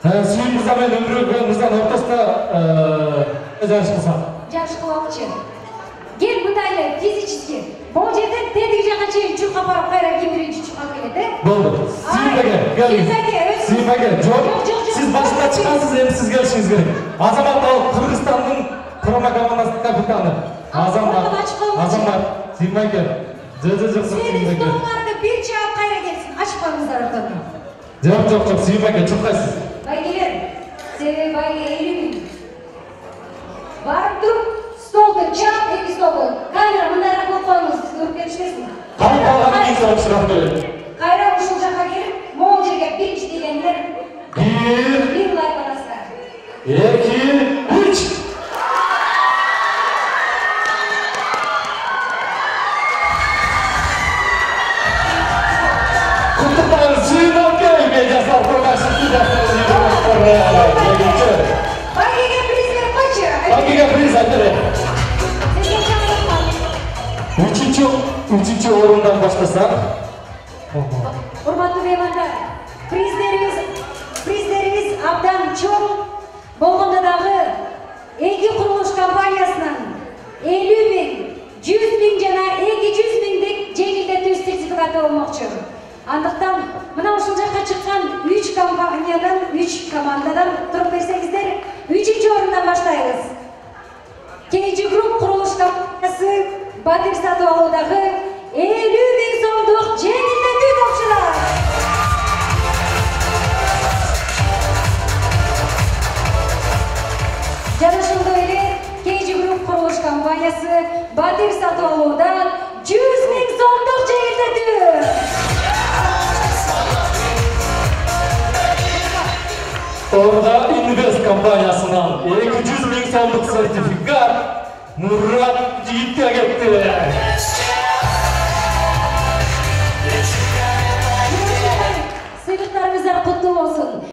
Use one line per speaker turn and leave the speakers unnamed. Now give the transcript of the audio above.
Сүйін Мырза мен Өмірбек Мырзаның ортасында жарыш қылсақ.
Жарыш қылалықшы. Гел мұндайлы физически. Бұл жерде тедік жаққа чейін чұрқа барып қайра кемірейінші чұрқа келеді.
Болды. Сүйінбеге, жоқ. Сіз басында çıқансыз, енді сіз келішіңіз керек. Азамат ал Қырғызстанның құрама командасының капитаны. Азамат, Сүйінбеге. Жоқ,
Сеніз тоңларды бір чағып қайра келсін. Ашпаңыздар ортаны.
Жоқ, Сүйінбеге, чұрқайсыз.
Байгелер, сені байге елемін. Барып тұрып, столды, чап, екі столды. Камера, мұндайрақ болып қалыңыз, сіз көріп келішпесін.
Қалып қалғаны кейін сұрап сұрақ береді.
Қайра ұшыл жаққа келіп, мол жерге бірінші дегендер. Bir лайк барасыздар.
2, 3. Құттықтаймыз, Сүйінбеге, медиасар құрмашысы
Байгеге приз беріп қойшы.
Байгеге приз айтыры. Üçüncü орындан баштасақ.
Құрметті меймандар, приздеріңіз абдан чоң болғандағы Эки құрылыш компаниясынан 50.000, 100.000 жана 200.000 жеңілдетүү сертификаты болмақчы. Андықтан, мына ушул жаққа шыққан 3 компаниядан, 3 командадан тұрып берсеңіздер, 3-ші орындан баштайбыз. KG Group құрылыш компаниясы батыр сатып алудағы 50.000 сомдық жеңілдетүү тапшырат. Жарышылды эле KG Group құрылыш компаниясы батыр сатып алудан 100.000 сомдық жеңілдетүү.
Orada Invest компаниясынан 200.000 сомдық сертификат Мұрат Жиітке кетті.
Сыйлықтарыңыздар құтты болсын.